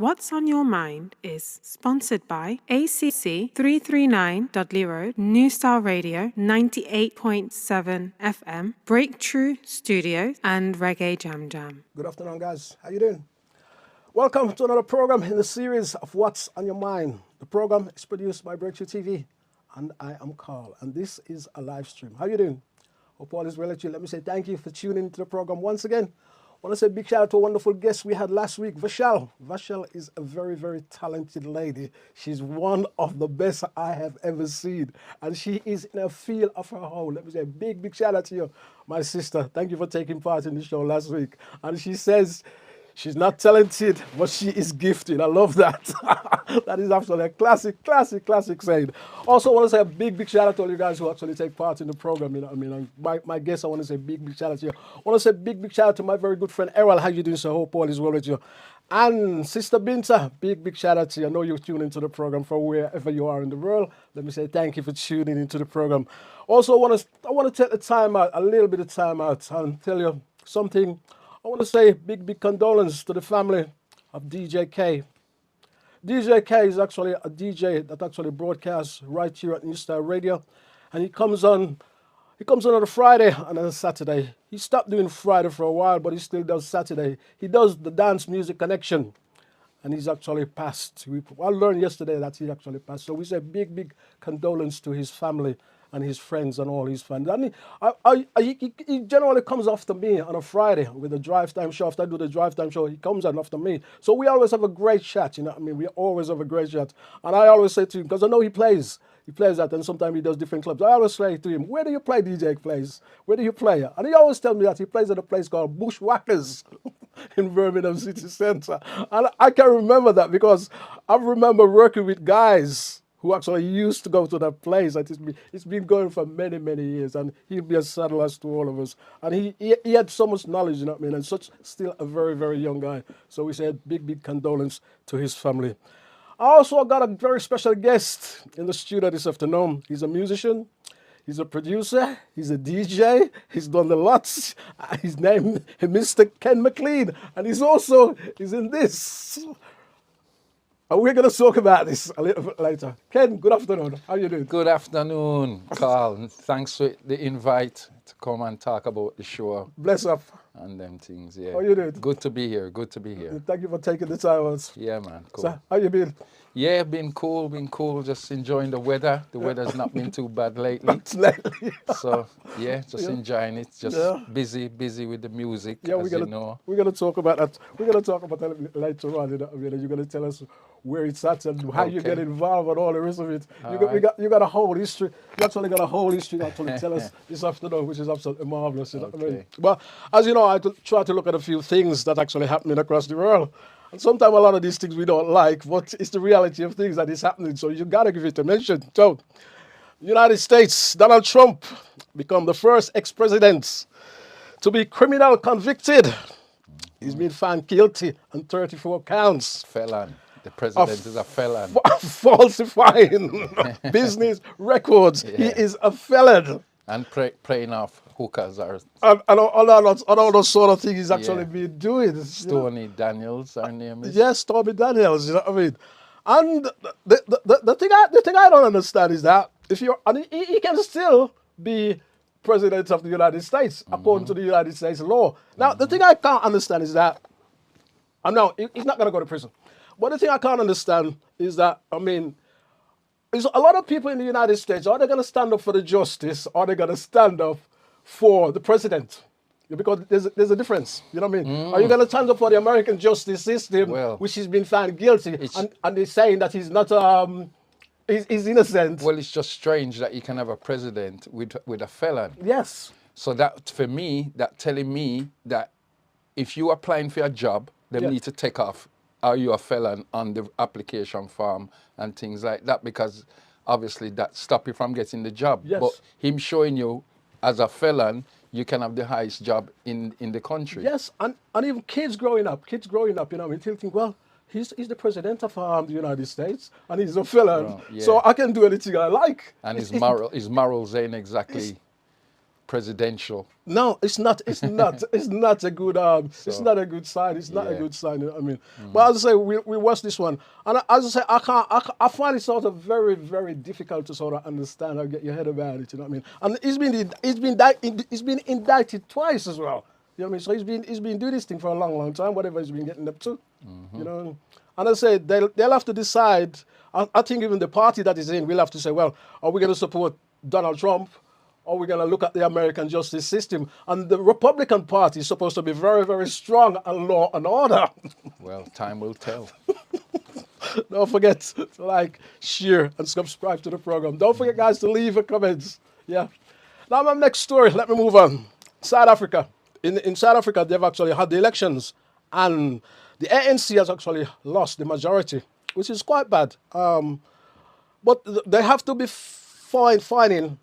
What's on Your Mind is sponsored by ACC 339.0 Road, New Style Radio 98.7 FM, Breakthrough Studios, and Reggae Jam Jam. Good afternoon, guys. How you doing? Welcome to another program in the series of What's on Your Mind. The program is produced by Breakthrough TV, and I am Carl, and this is a live stream. How you doing? Hope all is well with you. Let me say thank you for tuning into the program once again. I want to say a big shout out to a wonderful guest we had last week, Vashal. Vashal is a very, very talented lady. She's one of the best I have ever seen, and she is in a field of her own. Let me say a big, big shout out to you, my sister. Thank you for taking part in the show last week. And she says she's not talented, but she is gifted. I love that. That is absolutely a classic saying. Also, I want to say a big, big shout out to all you guys who actually take part in the program. You know what I mean? And my guests, I want to say big, big shout out to you. I want to say big, big shout out to my very good friend Errol. How you doing, sir? Hope all is well with you. And Sister Binta, big, big shout out to you. I know you tune into the program from wherever you are in the world. Let me say thank you for tuning into the program. Also, I want to take the time out, a little bit of time out, and tell you something. I want to say big, big condolence to the family of DJ K. DJ K is actually a DJ that actually broadcasts right here at New Style Radio. And he comes on a Friday and on a Saturday. He stopped doing Friday for a while, but he still does Saturday. He does the Dance Music Connection. And he's actually passed. I learned yesterday that he actually passed. So we say big, big condolence to his family and his friends and all his fans. And he generally comes after me on a Friday with the drive time show. After I do the drive time show, he comes on after me. So we always have a great chat, you know what I mean? We always have a great chat. And I always say to him, because I know he plays that, and sometimes he does different clubs. I always say to him, where do you play, DJ plays? Where do you play? And he always tells me that he plays at a place called Bushwhackers in Birmingham City Centre. And I can remember that because I remember working with guys who actually used to go to that place. It's been going for many, many years, and he'd be a saddle as to all of us. And he had so much knowledge, you know what I mean, and still a very, very young guy. So we said big, big condolence to his family. I also got a very special guest in the studio this afternoon. He's a musician, he's a producer, he's a DJ, he's done a lot. His name is Mr. Ken McLean, and he's in this. And we're going to talk about this a little bit later. Ken, good afternoon. How are you doing? Good afternoon, Carl. Thanks for the invite to come and talk about the show. Bless up. And them things, yeah. How you doing? Good to be here. Thank you for taking the time out. Yeah, man. Cool. So, how you been? Yeah, been cool. Just enjoying the weather. The weather's not been too bad lately. So, yeah, enjoying it. Just busy with the music, yeah, we're going to talk about that. We're going to talk about that later on. You know, you're going to tell us where it's at and how you get involved and all the rest of it. You got a whole history. You actually got a whole history to actually tell us this afternoon, which is absolutely marvelous. You know what I mean? But as you know, I try to look at a few things that actually happening across the world. And sometimes a lot of these things we don't like, but it's the reality of things that is happening. So you got to give it a mention. So, United States, Donald Trump become the first ex-president to be criminal convicted. He's been found guilty on 34 counts. Felon. The president is a felon. Falsifying business records. Yeah. He is a felon. And playing off hookers and all those sort of things he's actually been doing. Stormy Daniels, her name is. Yes, Stormy Daniels, you know what I mean? And the thing I don't understand is that he can still be president of the United States according to the United States law. Now, the thing I can't understand is that, I know he's not going to go to prison. But the thing I can't understand is that, is a lot of people in the United States, are they going to stand up for the justice, or are they going to stand up for the president? Because there's a difference, you know what I mean? Are you going to stand up for the American justice system, which has been found guilty, and they're saying that he's not, he's innocent? Well, it's just strange that you can have a president with a felon. Yes. So that, for me, that telling me that if you're applying for a job, they need to take off, are you a felon on the application form and things like that, because obviously that stop you from getting the job. Yes. But him showing you as a felon, you can have the highest job in the country. Yes, and even kids growing up, you know, we think, well, he's the president of the United States, and he's a felon, so I can do anything I like. And his morals ain't exactly presidential. No, it's not. It's not. It's not a good. It's not a good sign. It's not a Yeah. good sign. I mean, but as I say, we watch this one, and as I say, I find it sort of very, very difficult to sort of understand or get your head around it. You know what I mean? And he's been indicted twice as well. You know what I mean? So he's been doing this thing for a long, long time. Whatever he's been getting up to, you know. And I say they'll have to decide. I think even the party that is in will have to say, well, are we going to support Donald Trump? Or we're going to look at the American justice system. And the Republican Party is supposed to be very, very strong on law and order. Well, time will tell. Don't forget to like, share, and subscribe to the program. Don't forget, guys, to leave a comments. Yeah. Now, my next story, let me move on. South Africa. In South Africa, they've actually had the elections. And the ANC has actually lost the majority, which is quite bad. But they have to be finding.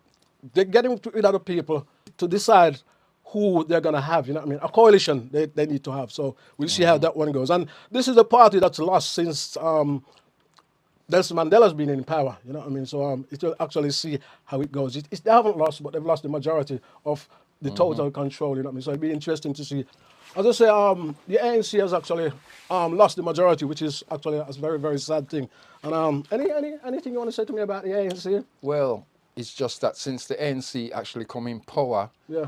They're getting with other people to decide who they're going to have, you know what I mean? A coalition they need to have. So we'll see how that one goes. And this is a party that's lost since Nelson Mandela's been in power, you know what I mean? So it will actually see how it goes. They haven't lost, but they've lost the majority of the total control, you know what I mean? So it'll be interesting to see. As I say, the ANC has actually lost the majority, which is actually a very, very sad thing. And anything you want to say to me about the ANC? Well, it's just that since the ANC actually come in power, Yeah.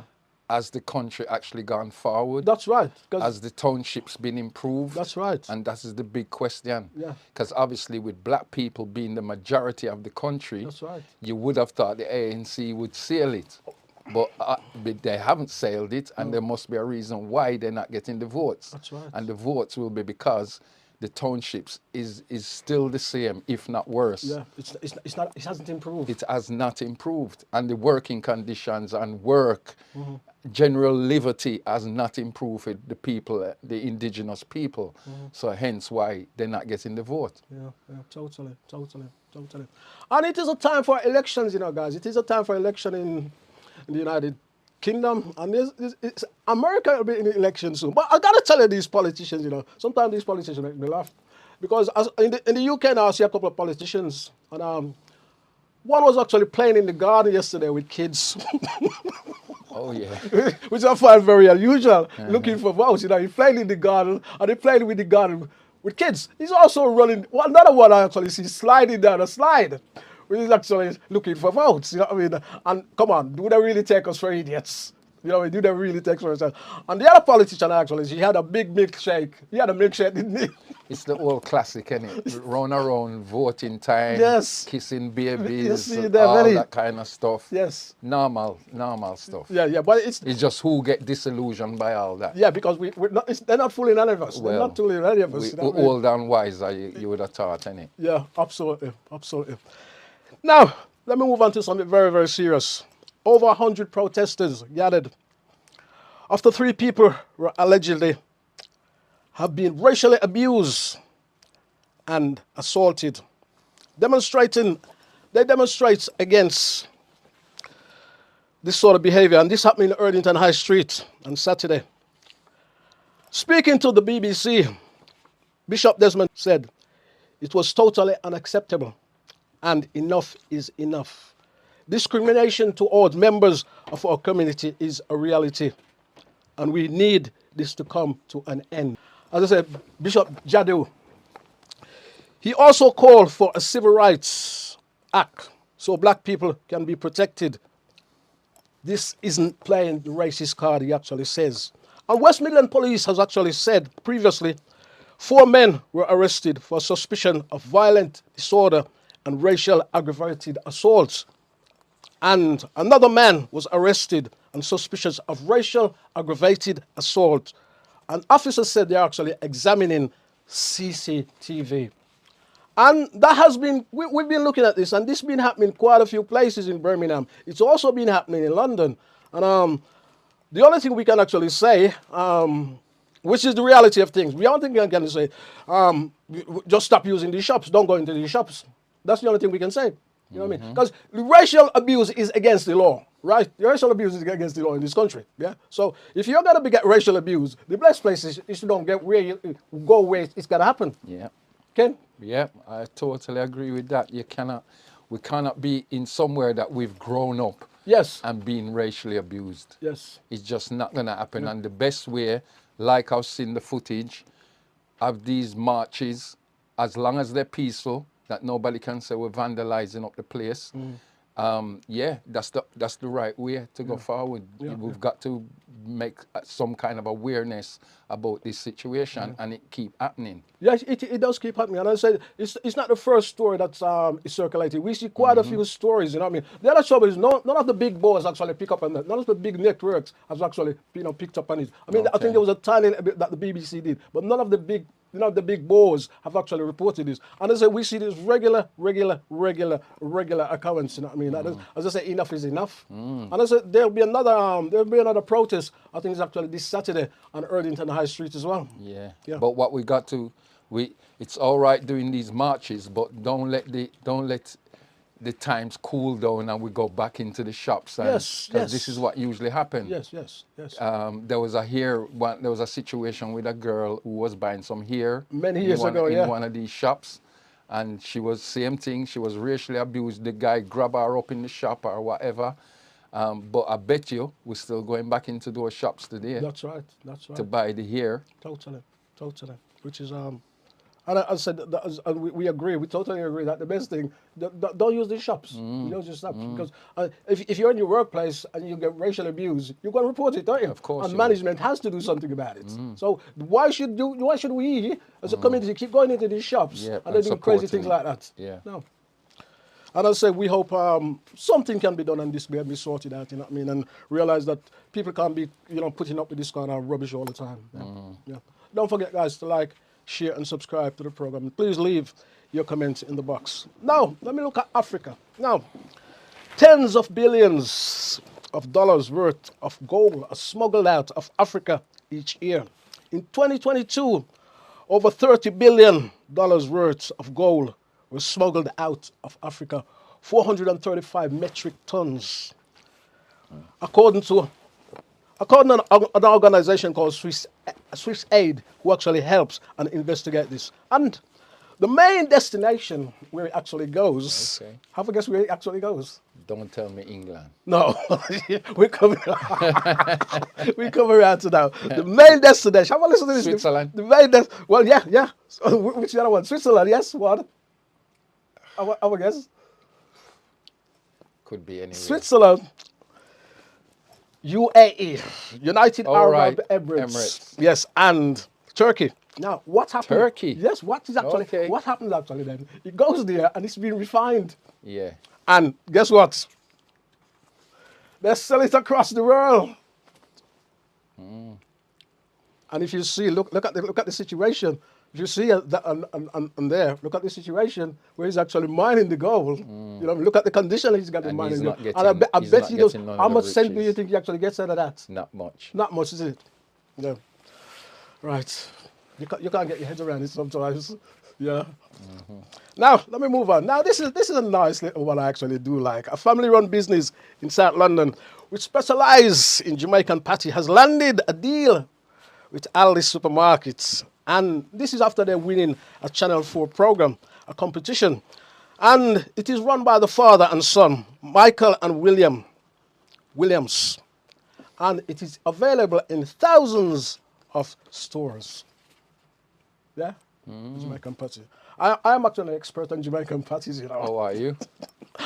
has the country actually gone forward? That's right. Has the townships been improved? That's right. And that is the big question. Yeah. Because obviously with black people being the majority of the country, That's right. you would have thought the ANC would sail it. But they haven't sailed it, and there must be a reason why they're not getting the votes. That's right. And the votes will be because the townships is still the same, if not worse. Yeah, it's not. It hasn't improved. It has not improved, and the working conditions and work, general liberty has not improved for the people, the indigenous people. So hence why they're not getting the vote. Yeah, totally. And it is a time for elections, you know, guys. It is a time for election in the United Kingdom, and America will be in the election soon. But I gotta tell you, these politicians, you know, sometimes these politicians make me laugh, because in the UK now I see a couple of politicians, and one was actually playing in the garden yesterday with kids. Oh yeah. Which I find very unusual, looking for votes. You know, he played in the garden, and he played with the garden with kids. He's also running, another one I actually see sliding down a slide, which is actually looking for votes. You know what I mean? And come on, do they really take us for idiots? You know, do they really take us for idiots? And the other politician actually, he had a big milkshake. He had a milkshake, didn't he? It's the old classic, isn't it? Run around, voting time, Yes. kissing babies, You see all that, that kind of stuff. Yes. Normal stuff. Yeah, but it's just who get disillusioned by all that. yeah, because we're not. They're not fooling any of us. They're Well, not fooling any of us. We, You know what I mean? old and wiser, you would have thought, innit? Yeah, absolutely. Now, let me move on to something very, very serious. Over 100 protesters gathered after 3 people were allegedly have been racially abused and assaulted. They demonstrate against this sort of behavior, and this happened in Erdington High Street on Saturday. Speaking to the BBC, Bishop Desmond said it was totally unacceptable and enough is enough. Discrimination towards members of our community is a reality, and we need this to come to an end. As I said, Bishop Jadu, he also called for a civil rights act so black people can be protected. This isn't playing the racist card, he actually says. And West Midland Police has actually said previously 4 men were arrested for suspicion of violent disorder and racial aggravated assaults. And another man was arrested on suspicions of racial aggravated assault. And officers said they're actually examining CCTV. And that has been, we've been looking at this, and this has been happening quite a few places in Birmingham. It's also been happening in London. And the only thing we can actually say, which is the reality of things, the only thing we can say, just stop using these shops, don't go into these shops. That's the only thing we can say. You know what I mean? Because racial abuse is against the law, right? Racial abuse is against the law in this country, yeah? So if you're going to get racial abuse, the best place is to don't get where you go where it's going to happen. Yeah. Ken? Yeah, I totally agree with that. We cannot be in somewhere that we've grown up Yes. and being racially abused. Yes. It's just not going to happen. And the best way, like I've seen the footage of these marches, as long as they're peaceful, that nobody can say we're vandalizing up the place. Yeah, that's the right way to go forward. We've got to make some kind of awareness about this situation, and it keep happening. Yes, it does keep happening. And I said, it's not the first story that's is circulating. We see quite a few stories, you know what I mean? The other trouble is none of the big boys actually pick up on that. None of the big networks has actually, picked up on it. I mean, I think there was a tiny bit that the BBC did, but none of the big, the big boys have actually reported this. And I say we see this regular occurrence, you know what I mean? As I say, enough is enough. And I said there'll be another protest. I think it's actually this Saturday on Erdington High Street as well. Yeah. But what we got to, it's all right doing these marches, but don't let the times cool down and we go back into the shops. And, Yes. this is what usually happens. Yes. There was a situation with a girl who was buying some hair Many years ago, in one of these shops, and she was same thing. She was racially abused. The guy grabbed her up in the shop or whatever. But I bet you we're still going back into those shops today. That's right. To buy the hair. Totally. Which is and I said, and we agree. We totally agree that the best thing, don't use these shops. You don't use shops because if you're in your workplace and you get racial abuse, you're going to report it, don't you? Of course. And management has to do something about it. So why should we, as a community, keep going into these shops and then doing crazy things like that? Yeah. No. And I say we hope something can be done and this be sorted out. You know what I mean? And realize that people can't be, putting up with this kind of rubbish all the time. Yeah. Don't forget, guys, to like, share and subscribe to the program. Please leave your comments in the box. Now, let me look at Africa. Now, tens of billions of dollars worth of gold are smuggled out of Africa each year. In 2022, over $30 billion worth of gold was smuggled out of Africa, 435 metric tons. According to an organization called Swiss Aid, who actually helps and investigate this. And the main destination where it actually goes, have a guess where it actually goes? Don't tell me England. No, we're coming around to now. The main destination, have a listen to this. Switzerland. The main well, yeah. So, which the other one? Switzerland, yes, what? Have a guess? Could be anywhere. Switzerland. UAE, United Arab Emirates. Yes, and Turkey. Now, what happened? Turkey? Yes, what happened actually then? It goes there and it's been refined. Yeah. And guess what? They sell it across the world. And if you see, look at the situation. If you see that on there, look at the situation where he's actually mining the gold. Look at the condition he's got in mining gold. And I bet he does. How much cent do you think he actually gets out of that? Not much. Not much, is it? Yeah. Right. You can't get your head around it sometimes. Yeah. Now let me move on. Now this is a nice little one I actually do like. A family-run business in South London, which specialises in Jamaican patty, has landed a deal with Aldi's supermarkets. And this is after they're winning a Channel 4 program, a competition. And it is run by the father and son, Michael and Williams. And it is available in thousands of stores. Yeah? Jamaican patty. I am actually an expert on Jamaican patties, How are you?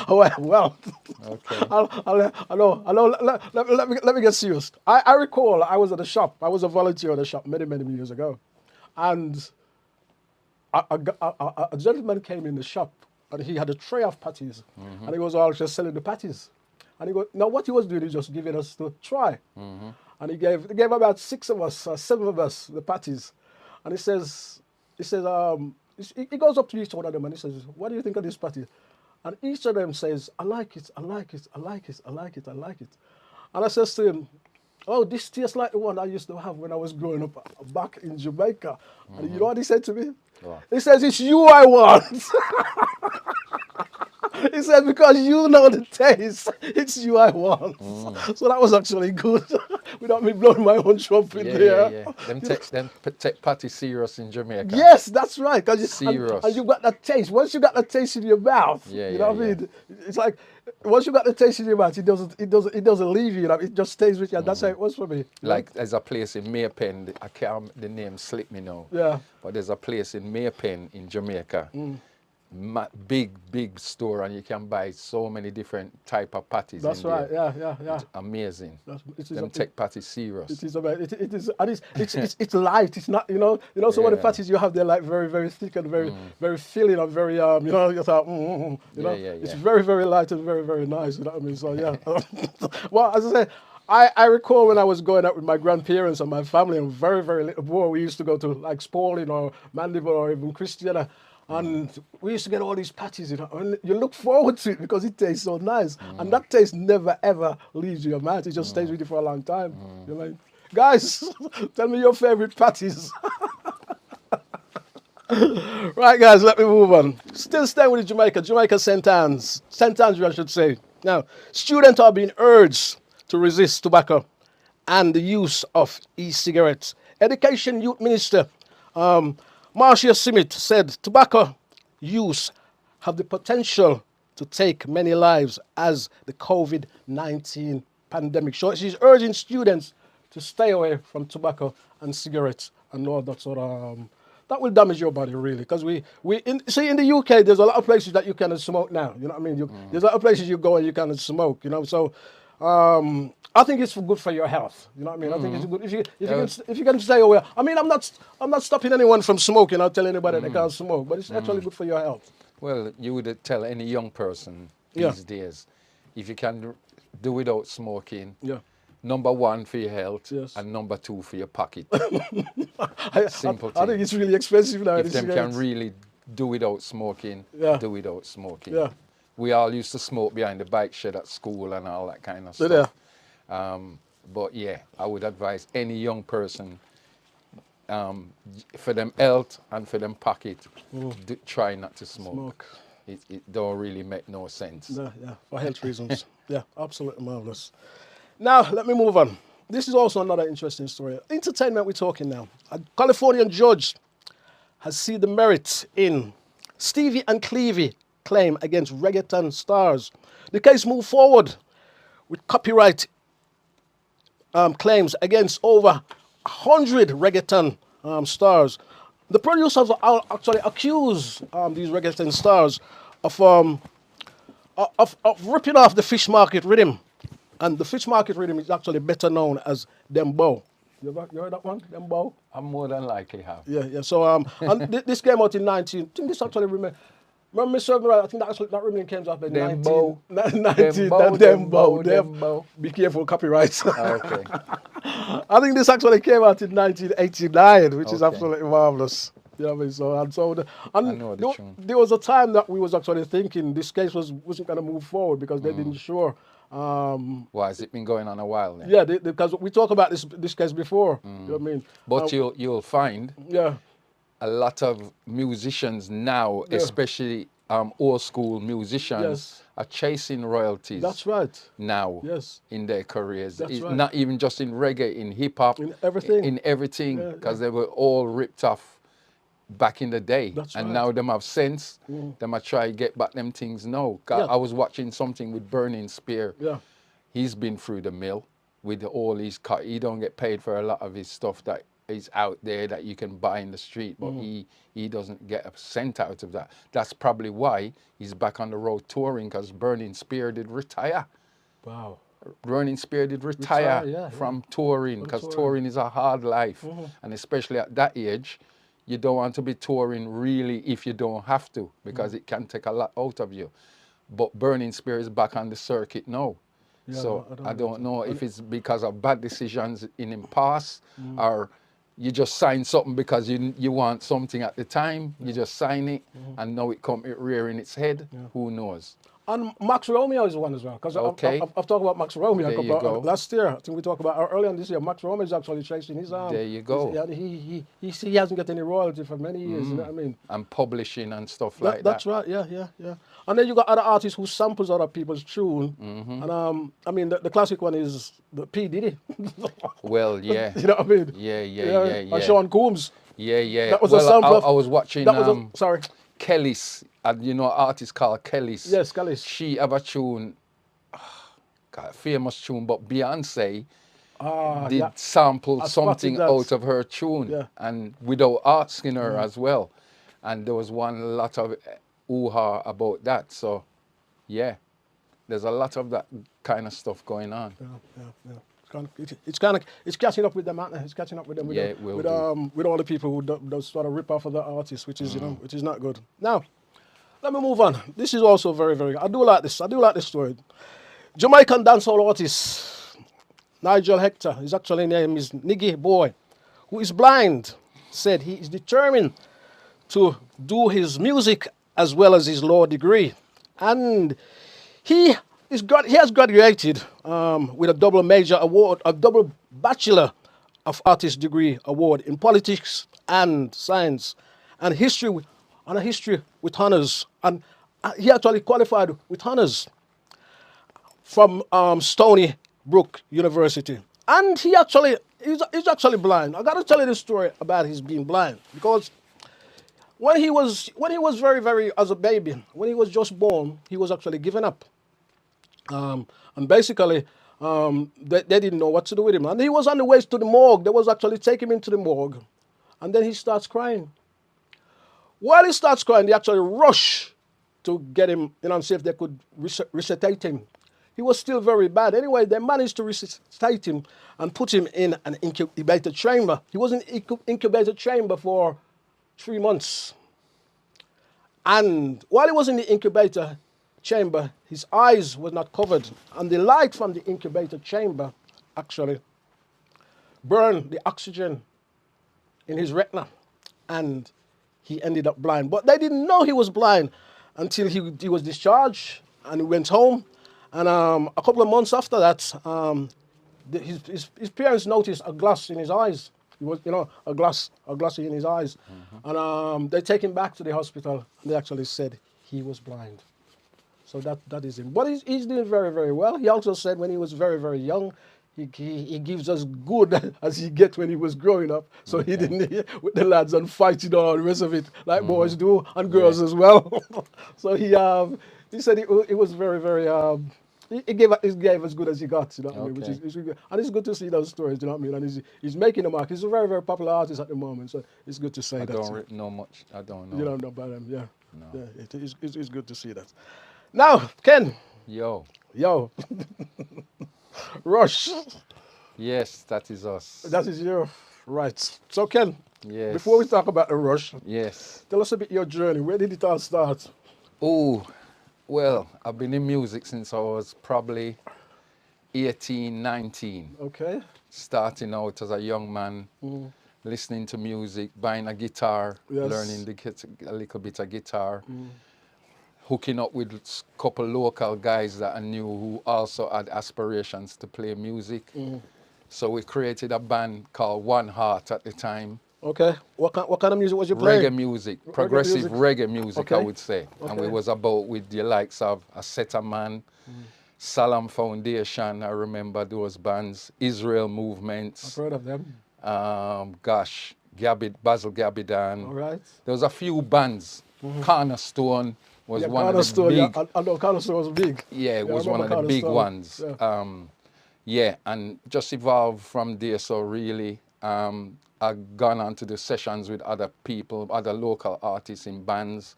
Oh, well. Okay. I know. Let me get serious. I recall I was at a shop. I was a volunteer at a shop many years ago. And a gentleman came in the shop and he had a tray of patties. And he was all just selling the patties. And what he was doing is just giving us to try. And he gave about 6 of us, 7 of us the patties. And he goes up to each one of them and he says, what do you think of this patty? And each of them says, I like it. And I says to him, oh, this tastes like the one I used to have when I was growing up back in Jamaica. And you know what he said to me? What? He says, it's you I want. He said, because you know the taste, it's you I want. So that was actually good. without me blowing my own trumpet there. Yeah. Take party serious in Jamaica. Yes, that's right. Cause Serious. and you got that taste. Once you got that taste in your mouth, you know what I mean. It's like once you got the taste in your mouth, it doesn't leave you. You know, it just stays with you. And that's how it was for me. Like there's a place in Maypen. I can't. The name slip me now. Yeah. But there's a place in Maypen in Jamaica. Big store, and you can buy so many different type of patties. That's in right. there. Yeah. It's amazing. It is Them take patties serious. It is about it is and it's light. It's not some of the patties you have, they're like very thick and very filling and very it's like, it's very light and very nice. You know what I mean? So yeah. Well, as I said, I recall when I was going out with my grandparents and my family and very little boy, we used to go to like Spalding or Mandeville or even Christiana. And we used to get all these patties, and you look forward to it because it tastes so nice. And that taste never, ever leaves your mouth. It just stays with you for a long time. You know what I mean? Guys, tell me your favorite patties. Right, guys, let me move on. Still staying with Jamaica St. Anne's, I should say. Now, students are being urged to resist tobacco and the use of e-cigarettes. Education Youth Minister, Marcia Simit said tobacco use have the potential to take many lives as the COVID-19 pandemic. So she's urging students to stay away from tobacco and cigarettes and all that sort of, that will damage your body really. Because in the UK, there's a lot of places that you cannot smoke now. You know what I mean? There's a lot of places you go and you cannot smoke, So I think it's good for your health. You know what I mean? I think it's good if you can stay away. I mean, I'm not stopping anyone from smoking or telling anybody they can't smoke, but it's actually good for your health. Well, you would tell any young person these days, if you can do without smoking, number one for your health, and number two for your pocket. Simple thing. I think it's really expensive now. If them can really do without smoking, do without smoking. Yeah. We all used to smoke behind the bike shed at school and all that kind of stuff. But yeah, I would advise any young person, for them health and for them pocket, try not to smoke. It don't really make no sense. Yeah, for health reasons. Yeah, absolutely marvelous. Now, let me move on. This is also another interesting story. Entertainment we're talking now. A Californian judge has seen the merit in Stevie and Clevie claim against reggaeton stars. The case moved forward with copyright claims against over 100 reggaeton stars. The producers actually accused these reggaeton stars of ripping off the fish market rhythm. And the fish market rhythm is actually better known as dembow. You heard that one, dembow? I more than likely have. Yeah. So and this came out in 19. I think this actually remember me serving right. I think that rhythm came out in 19. Dembow. Be careful, copyright. Okay. I think this actually came out in 1989, which is absolutely marvelous. You know what I mean? There was a time that we was actually thinking this case wasn't going to move forward because they didn't sure. Why has it been going on a while then? Yeah, because we talked about this case before. You know what I mean? But you'll find a lot of musicians now, especially old school musicians, are chasing royalties. That's right. Now, in their careers. That's right. Not even just in reggae, in hip hop, in everything. In everything, because they were all ripped off back in the day. That's and right. Now them have sense. Them are try to get back them things now. I was watching something with Burning Spear. Yeah. He's been through the mill with all his cut. He don't get paid for a lot of his stuff that is out there that you can buy in the street, but he doesn't get a cent out of that. That's probably why he's back on the road touring, because Burning Spear did retire. Wow. Burning Spear did retire from touring, because touring is a hard life. And especially at that age, you don't want to be touring really if you don't have to, because it can take a lot out of you. But Burning Spear is back on the circuit now. Yeah, so I don't know if it's because of bad decisions in him past, or you just sign something because you want something at the time. You just sign it, and now it rearing its head. Who knows? And Max Romeo is one as well, because Okay. I've talked about Max Romeo There you go. last year. I think we talked about earlier this year. Max Romeo is actually chasing his arm. There you go. He hasn't got any royalty for many years. You know what I mean? And publishing and stuff like That's that. right. Yeah. And then you got other artists who samples other people's tune. Mm-hmm. And I mean, the classic one is the P Diddy. Well, yeah. You know what I mean? Yeah. And Sean Combs. Yeah. That was well, a sample. I was watching Sorry. Kelly's, you know, an artist called Kelly's. Yes, Kelly's. She have a tune, famous tune, but Beyonce did sample I spotted something that. out of her tune, Yeah. and without asking her as well. And there was one lot of hoo-ha about that. So, yeah, there's a lot of that kind of stuff going on. Yeah. It's catching up with them, aren't they? It's catching up with them. With Yeah, them, it will with all the people who don't sort of rip off of the artists, which is which is not good. Now, let me move on. This is also very, very. I do like this story. Jamaican dancehall artist Nigel Hector, his actual name is Niggy Boy, who is blind, said he is determined to do his music as well as his law degree, and he has graduated with a double major award, a double Bachelor of Arts degree award in politics and science, and history with honors, and he actually qualified with honors from Stony Brook University, and he's actually blind. I got to tell you this story about his being blind, because when he was very, very, as a baby, when he was just born, he was actually given up. And basically, they didn't know what to do with him. And he was on the way to the morgue. They was actually taking him into the morgue. And then he starts crying. While he starts crying, they actually rush to get him, and see if they could resuscitate him. He was still very bad. Anyway, they managed to resuscitate him and put him in an incubator chamber. He was in an incubator chamber for 3 months. And while he was in the incubator chamber, his eyes were not covered, and the light from the incubator chamber actually burned the oxygen in his retina, and he ended up blind. But they didn't know he was blind until he was discharged, and he went home. And a couple of months after that, his parents noticed a glass in his eyes. He was, a glass in his eyes. And they take him back to the hospital, and they actually said he was blind. So that is him. But he's doing very, very well. He also said when he was very, very young, he gives as good as he get when he was growing up. So he didn't with the lads and fighting all the rest of it like boys do, and girls as well. So he said it was very, very. He gave as good as he got, you know what I mean? Which is good. And it's good to see those stories, you know what I mean? And he's making a mark. He's a very, very popular artist at the moment, so it's good to say that. I don't know much. I don't know. You don't know about him, yeah. No. Yeah, it's good to see that. Now, Ken. Yo. Rush. Yes, that is us. That is you. Right. So, Ken, Yes. before we talk about the Rush, Yes. tell us a bit your journey. Where did it all start? Oh, well, I've been in music since I was probably 18, 19. Okay. Starting out as a young man, listening to music, buying a guitar, Yes. learning a little bit of guitar, hooking up with a couple local guys that I knew who also had aspirations to play music. So we created a band called One Heart at the time. Okay. What kind of music was you playing? Reggae music, progressive reggae music, I Okay. would say. And we Okay. was about with the likes of Aseta Man, Salam Foundation, I remember those bands, Israel I've Movements, heard of them. Basil Gabidan. All right. There was a few bands. Cornerstone was one of the Cornerstone, big, yeah, I know Cornerstone was big. yeah, it I was one of remember the big Cornerstone. ones. Yeah. And just evolved from there. So really, I've gone on to do sessions with other people, other local artists in bands.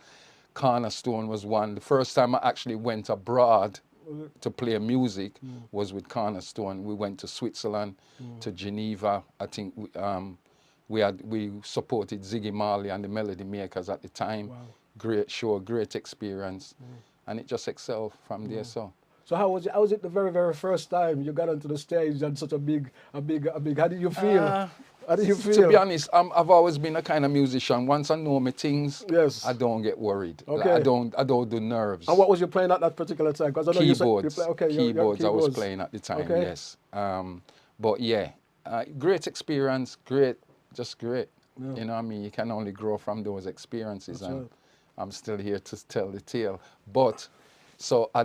Cornerstone was one. The first time I actually went abroad to play music was with Cornerstone. We went to Switzerland, to Geneva. I think we supported Ziggy Marley and the Melody Makers at the time. Wow. Great show, great experience, and it just excelled from there. So. So how was it? How was it the very, very first time you got onto the stage and such a big? How did you feel? How do you feel? To be honest, I've always been a kind of musician. Once I know my things, Yes. I don't get worried. Like, Okay. I don't do nerves. And what was you playing at that particular time? Because I know Keyboards. you play, okay, Keyboards I was keyboards. playing at the time, Okay. yes. But yeah, great experience, great, just great. Yeah. You know what I mean? You can only grow from those experiences, That's and right. I'm still here to tell the tale. But, so I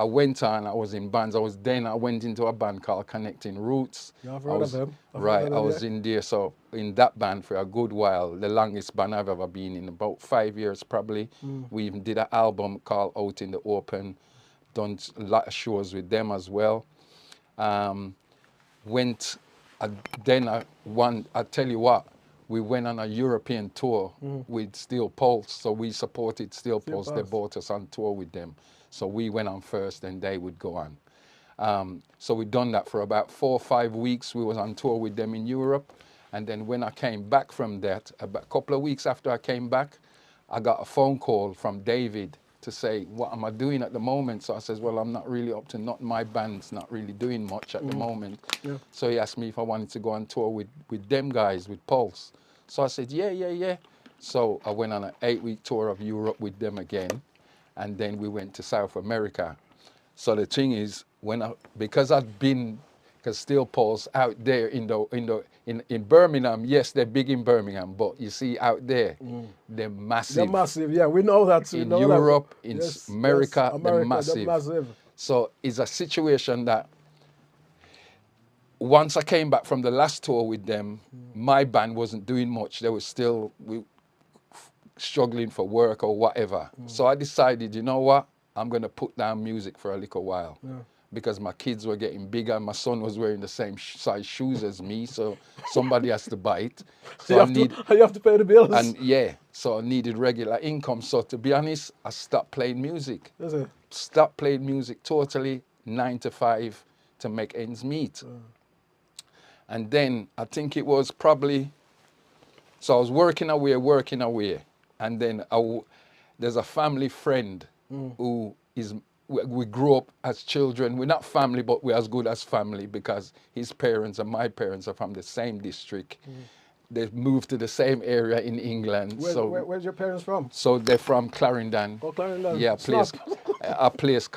went on, I was in bands. I went into a band called Connecting Roots. Yeah, I've I heard was, of them. I've right, heard of I them, was yeah. in there, so in that band for a good while, the longest band I've ever been in, about 5 years probably. We even did an album called Out in the Open, done a lot of shows with them as well. Went, I tell you what, we went on a European tour with Steel Pulse, so we supported Steel Pulse. They Pulse. brought us on tour with them. So we went on first, then they would go on. So we done that for about 4 or 5 weeks. We was on tour with them in Europe. And then when I came back from that, about a couple of weeks after I came back, I got a phone call from David to say, what am I doing at the moment? So I says, well, I'm not really up to nothing. My band's not really doing much at the moment. Yeah. So he asked me if I wanted to go on tour with them guys, with Pulse. So I said, yeah. So I went on an 8-week tour of Europe with them again. And then we went to South America. So the thing is, because Steel Pulse out there in Birmingham, yes, they're big in Birmingham, but you see out there, they're massive. They're massive, yeah. We know that. In Europe, in America, they're massive. They're massive. So it's a situation that once I came back from the last tour with them, my band wasn't doing much. They were still struggling for work or whatever. So I decided, you know what? I'm going to put down music for a little while. Yeah. Because my kids were getting bigger. My son was wearing the same size shoes as me, so somebody has to buy it. So you have to pay the bills. And yeah, so I needed regular income. So to be honest, I stopped playing music. Is it? Stopped playing music totally, 9 to 5, to make ends meet. And then I think it was probably, so I was working away. And then there's a family friend who is, we grew up as children. We're not family, but we're as good as family because his parents and my parents are from the same district. They've moved to the same area in England. Where's your parents from? So they're from Clarendon. Oh, Clarendon. Yeah, a place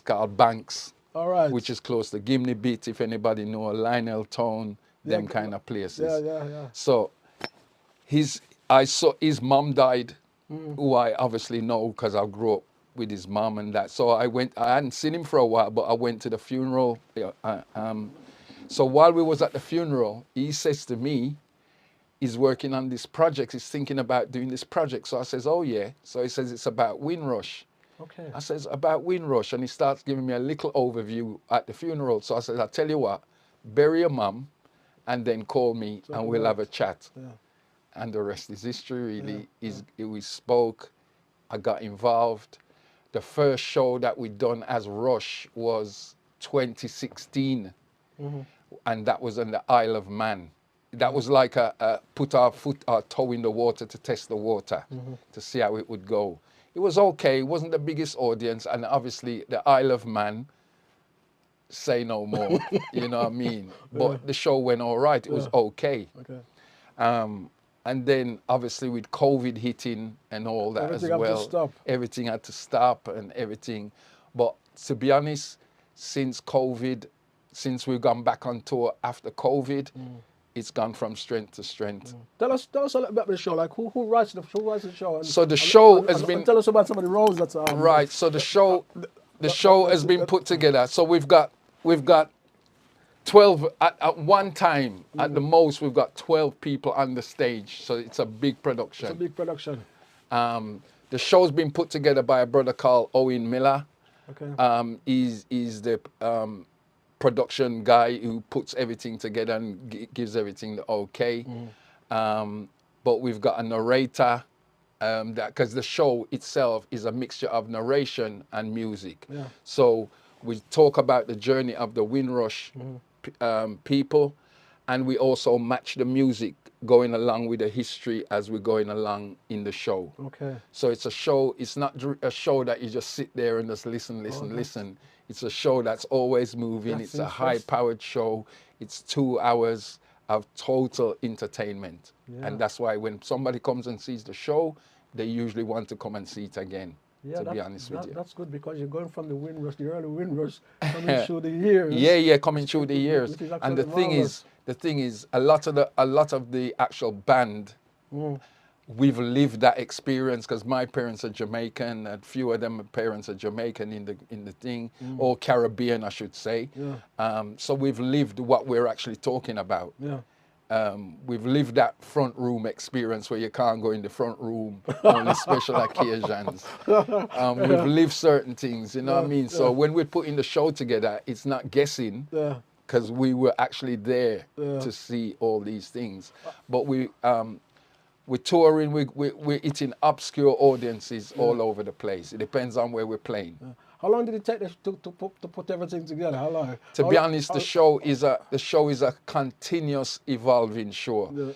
called Banks. All right. Which is close to Gimney Beat, if anybody know, Lionel Town, them kind of places. Yeah. So I saw his mom died, who I obviously know because I grew up with his mom and that. So I hadn't seen him for a while, but I went to the funeral. So while we was at the funeral, he says to me, he's working on this project. He's thinking about doing this project. So I says, oh yeah. So he says, it's about Windrush. Okay. I says, about Windrush. And he starts giving me a little overview at the funeral. So I said, I'll tell you what, bury your mum and then call me and we'll have a chat. Yeah. And the rest is history, really. We spoke, I got involved. The first show that we done as Rush was 2016. And that was on the Isle of Man. That was like put our toe in the water to test the water, to see how it would go. It was okay, it wasn't the biggest audience, and obviously the Isle of Man, say no more, you know what I mean? But the show went all right, it was okay. And then obviously with COVID hitting and all that Everything as well, had to stop. everything had to stop and everything. But to be honest, since we've gone back on tour after COVID, it's gone from strength to strength. Tell us a little bit about the show. Like who writes the show? So the show has been, tell us about some of the roles that's right. So the show has been put together. So we've got 12 at one time. At the most, we've got 12 people on the stage. So it's a big production. It's a big production. The show's been put together by a brother called Owen Miller. Okay. He's the production guy who puts everything together and gives everything the okay. But we've got a narrator, because the show itself is a mixture of narration and music. Yeah. So we talk about the journey of the Windrush people, and we also match the music going along with the history as we're going along in the show. Okay. So it's a show, it's not a show that you just sit there and just listen. It's a show that's always moving. It's a high-powered show. it's 2 hours of total entertainment. Yeah. And that's why when somebody comes and sees the show, they usually want to come and see it again, Yeah, to be honest with you. That's good because you're going from the Windrush, the early Windrush, coming through the years. Yeah, coming through the years. Which is And the absolutely thing is, a lot of the actual band, we've lived that experience because my parents are Jamaican, and a few of them parents are Jamaican in the thing, or Caribbean, I should say. Yeah. So we've lived what we're actually talking about. Yeah. We've lived that front room experience where you can't go in the front room on special occasions. We've lived certain things, you know what I mean? So when we're putting the show together, it's not guessing, because we were actually there to see all these things. But we're touring, we're hitting obscure audiences all over the place. It depends on where we're playing. How long did it take to put everything together? How long? To be honest, the show is a continuous evolving show. Yeah.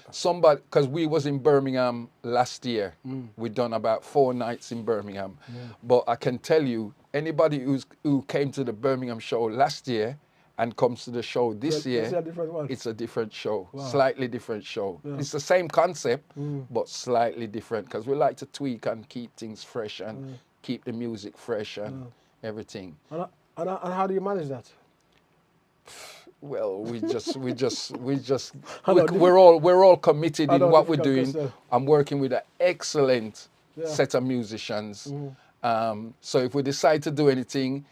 Because we was in Birmingham last year, we done about 4 nights in Birmingham. Yeah. But I can tell you, anybody who came to the Birmingham show last year and comes to the show this year, it's a different show, slightly different show. Yeah. It's the same concept, but slightly different, because we like to tweak and keep things fresh and keep the music fresh and everything. And how do you manage that? Well, we're all committed in what we're doing. I'm working with an excellent set of musicians. So if we decide to do anything,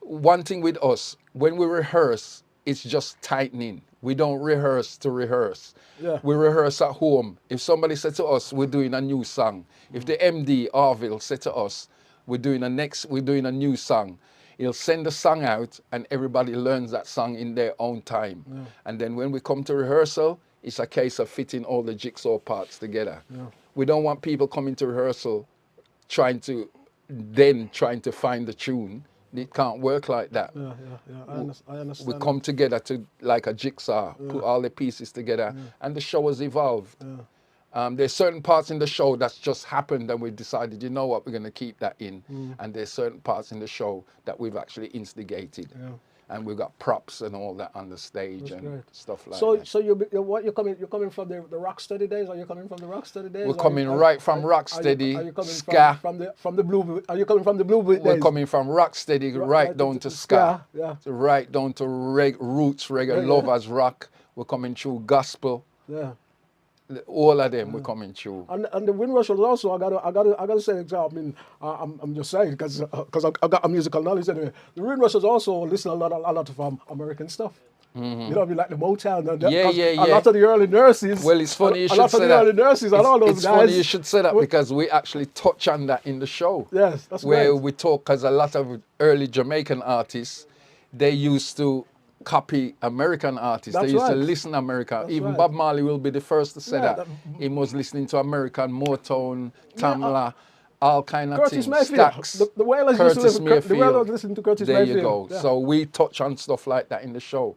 one thing with us, when we rehearse, it's just tightening. We don't rehearse to rehearse. Yeah. We rehearse at home. If somebody said to us, we're doing a new song. If the MD, Arville, said to us, we're doing a new song, he'll send the song out and everybody learns that song in their own time. Yeah. And then when we come to rehearsal, it's a case of fitting all the jigsaw parts together. Yeah. We don't want people coming to rehearsal trying to find the tune. It can't work like that. Yeah. I understand. We come together to like a jigsaw, put all the pieces together, and the show has evolved. Yeah. There's certain parts in the show that's just happened and we decided, you know what, we're going to keep that in. And there's certain parts in the show that we've actually instigated. Yeah. And we've got props and all that on the stage stuff like that. So you're coming from the Rocksteady days? Are you coming from the Rocksteady days? We're coming right from Rocksteady, are you coming ska. From the Blue? Are you coming from the Blue days? We're coming from Rocksteady right down to ska. Yeah. Right down to roots, reggae, lovers, rock. We're coming through gospel. Yeah. All of them we're coming through. And the Windrush was also, I gotta say, I mean, I'm just saying because I got a musical knowledge anyway. The Windrush was also listening a lot of American stuff. You know, I mean, like the Motown and yeah. A lot of the early nurses. Well, it's funny you should say that. A lot of the early nurses and all those guys. It's funny you should say that because we actually touch on that in the show. Yes, that's where great. we talk, because a lot of early Jamaican artists, they used to copy American artists. They used to listen to American. Even Bob Marley will be the first to say that. He was listening to American, Motown, Tamla, all kind of Curtis things. Mayfield. Stacks, The Wailers Curtis used to Mayfield. The Wailers listened to Curtis Mayfield. There you go. Yeah. So we touch on stuff like that in the show.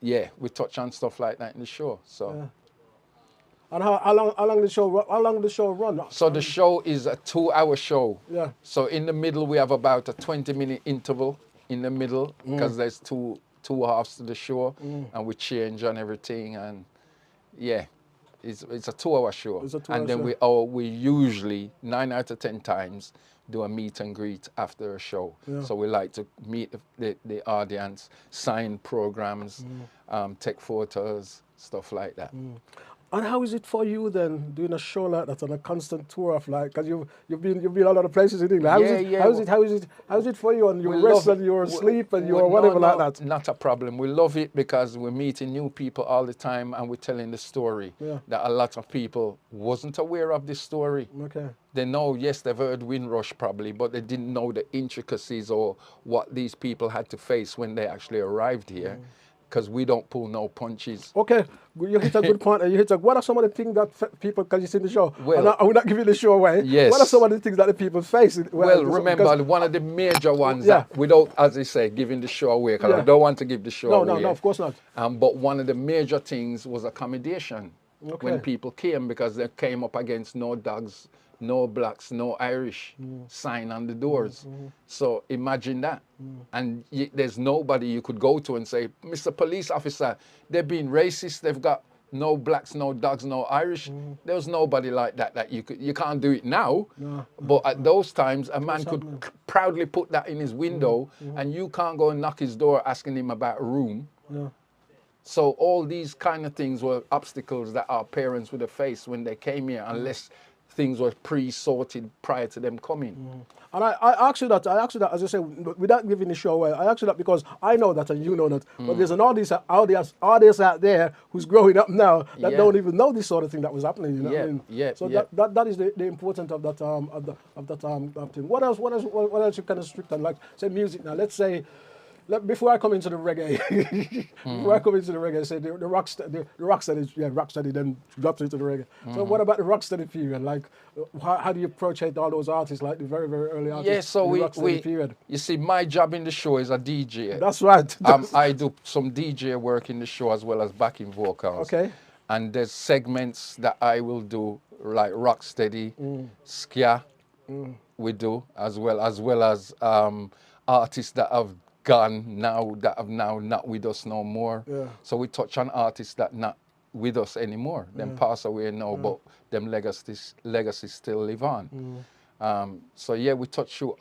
Yeah. We touch on stuff like that in the show. So. Yeah. And how long the show run? So the show is a 2-hour show. Yeah. So in the middle we have about a 20-minute interval in the middle because there's two halves to the show and we change on everything, and it's a 2-hour show. And then we usually 9 out of 10 times do a meet and greet after a show. Yeah. So we like to meet the audience, sign programs, take photos, stuff like that. And how is it for you then, doing a show like that on a constant tour of like, because you've been a lot of places in England. How is it for you? And you rest and you're asleep and you're whatever like that. Not a problem. We love it because we're meeting new people all the time and we're telling the story that a lot of people wasn't aware of this story. Okay. They know, yes, they've heard Windrush probably, but they didn't know the intricacies or what these people had to face when they actually arrived here. Because we don't pull no punches. Okay, you hit a good point. What are some of the things that people, because you've seen the show, well, I will not give you the show away. Yes. What are some of the things that the people face? Well, remember, one of the major ones that, without, as I say, giving the show away, because I don't want to give the show away. No, of course not. But one of the major things was accommodation when people came, because they came up against no dogs, no blacks, no Irish sign on the doors. So imagine that. And there's nobody you could go to and say, Mr. Police Officer, they're being racist. They've got no blacks, no dogs, no Irish. There was nobody like that you can't do it now. But at those times, a man could proudly put that in his window, and you can't go and knock his door asking him about a room. So all these kind of things were obstacles that our parents would have faced when they came here, unless things were pre-sorted prior to them coming. And I asked you that, as I say, without giving the show away, I asked you that because I know that and you know that, but there's an audience out there who's growing up now that don't even know this sort of thing that was happening. You know what I mean? So that is the importance of that that thing. What else you kind of strict on, like say music now? Let's say. Before I come into the reggae, say the rocksteady then drops into the reggae. So what about the rocksteady period? Like, how do you approach all those artists, like the very, very early artists? Yeah, so rocksteady period? You see, my job in the show is a DJ. That's right. I do some DJ work in the show as well as backing vocals. Okay. And there's segments that I will do, like rocksteady, ska, we do, as well as artists that have gone now, that have now not with us no more. So we touch on artists that not with us anymore. Them pass away now, but them legacies still live on. So yeah, we touch through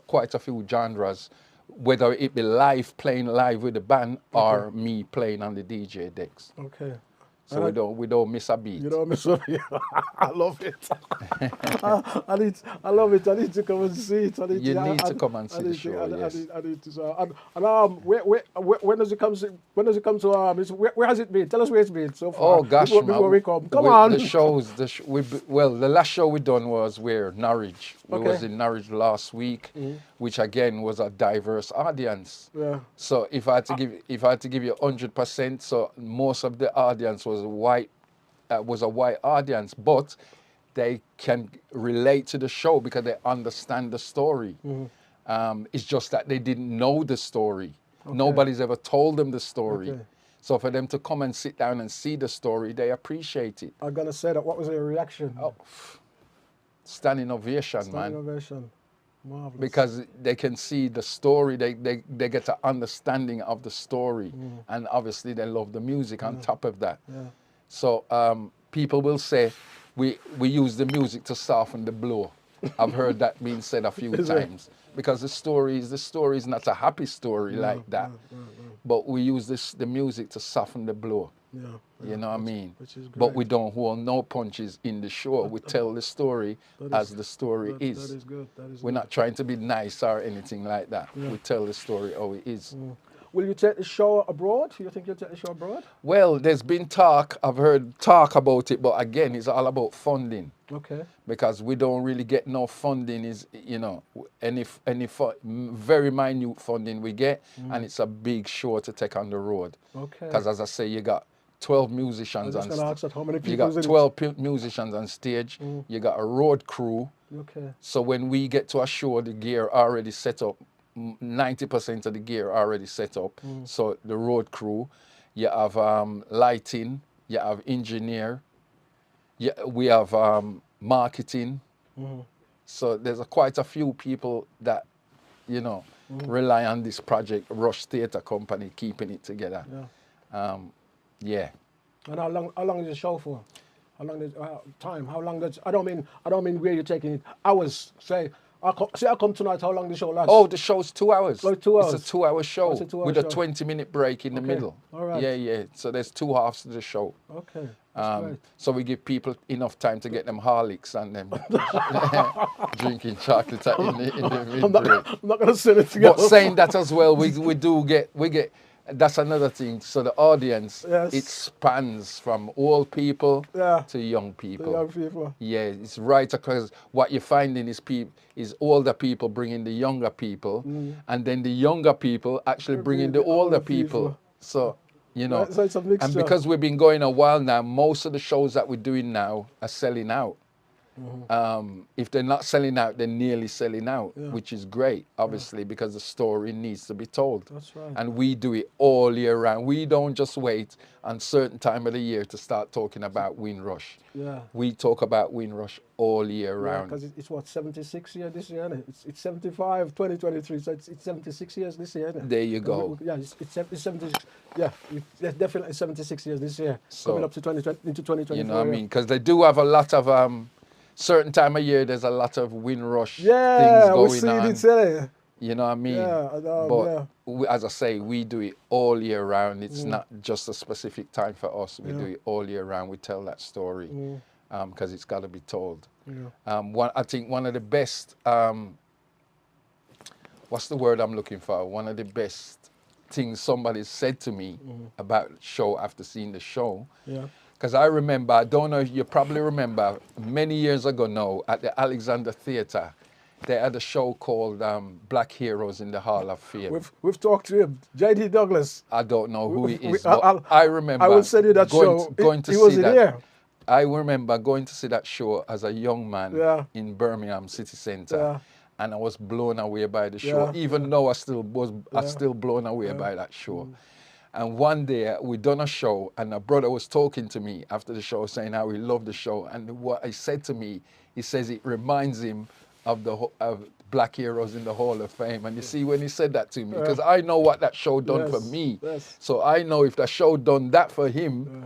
quite a few genres, whether it be playing live with the band or me playing on the DJ decks. Okay. So we don't miss a beat. You don't miss a beat. I love it. I love it. I need to come and see it. You need to come and see the show. Yes. I need to. When does it come? When does it come to? Where has it been? Tell us where it's been so far. Oh gosh, before we come. Come on. The shows. The last show we done was Norwich. We was in Norwich last week, which again was a diverse audience. Yeah. So if I had to give you 100%, so most of the audience was a white audience, but they can relate to the show because they understand the story. It's just that they didn't know the story. Nobody's ever told them the story. So for them to come and sit down and see the story, they appreciate it. I'm gonna say that. What was their reaction? Oh, standing ovation, man. Standing ovation. Marvelous. Because they can see the story, they get an understanding of the story, and obviously they love the music on top of that. So people will say, we use the music to soften the blow. I've heard that being said a few times. Because the story is not a happy story like that, but we use the music to soften the blow. You know what I mean? Which is great. But we don't hold no punches in the show. We tell the story as the story is. That is good. We're not trying to be nice or anything like that. We tell the story how it is. Will you take the show abroad? You think you'll take the show abroad? Well, there's been talk. I've heard talk about it, but again, it's all about funding. Okay. Because we don't really get no funding. Is any very minute funding we get, and it's a big show to take on the road. Okay. Because as I say, you got 12 musicians on stage. How many people? You got 12 musicians on stage. You got a road crew. Okay. So when we get to a show, the gear already set up. 90% of the gear already set up. So the road crew, you have lighting, you have engineer, we have marketing. So there's quite a few people that, rely on this project, Rush Theatre Company, keeping it together. Yeah. And how long is the show for? How long is time? How long does? I don't mean where you're taking it. Hours. Say I come tonight. How long the show lasts? Oh, the show's 2 hours. Oh, 2 hours. It's a 2-hour show It's a 2-hour with show. a 20-minute break in the middle. All right. Yeah. So there's 2 halves to the show. Okay. That's great. So we give people enough time to get them Harleys and them drinking chocolate in the break. I'm not going to say it together. But saying that as well, we get. That's another thing. So the audience, it spans from old people to young people. The young people. Yeah, it's right, because what you're finding is older people bringing the younger people, and then the younger people actually bringing the older people. So, So it's a mixture. And because we've been going a while now, most of the shows that we're doing now are selling out. If they're not selling out, they're nearly selling out, Yeah. which is great, obviously, because the story needs to be told. That's right. And we do it all year round. We don't just wait on certain time of the year to start talking about Windrush. Yeah. We talk about Windrush all year Yeah, round. because it's what, 76 years this year, isn't it? It's 75, 2023, so it's 76 years this year, isn't it? There you go. Yeah, it's 76. Yeah, it's definitely 76 years this year, So, coming up to 2020 into 2024. You know what I mean? Because they do have a lot of certain time of year. There's a lot of Windrush things Yeah, we going see on. it today. You know what I mean? Yeah, I know, but yeah. as I say, we do it all year round. It's not just a specific time for us. We do it all year round. We tell that story because it's got to be told. Yeah. I think one of the best, what's the word I'm looking for? One of the best things somebody said to me about the show after seeing the show. Yeah. Because I remember, I don't know if you probably remember, many years ago now at the Alexander Theatre, they had a show called Black Heroes in the Hall of Fame. We've talked to him, J.D. Douglas. I don't know who he is, I'll- but I remember I will send you that going show. To, going to He see wasn't that. here. I remember going to see that show as a young man Yeah. in Birmingham City Centre. Yeah. And I was blown away by the show, Yeah. even though I still blown away by that show. And one day we done a show, and a brother was talking to me after the show, saying how he loved the show. And what he said to me, he says it reminds him of of Black Heroes in the Hall of Fame. And you see, when he said that to me, because I know what that show done for me, so I know if that show done that for him,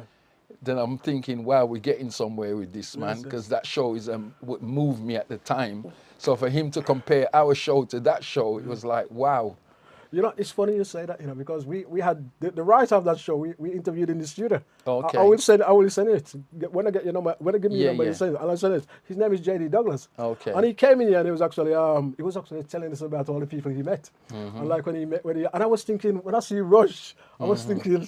then I'm thinking, wow, we're getting somewhere with this man, because that show is what moved me at the time. So for him to compare our show to that show, it was like, wow. You know, it's funny you say that, you know, because we had the writer of that show, we interviewed in the studio. Okay. I will send it. When I get your number, when I give me your number, Yeah. you send it. And I send it. His name is J.D. Douglas. Okay. And he came in here and he was actually telling us about all the people he met. And like and I was thinking, when I see Rush, I was thinking,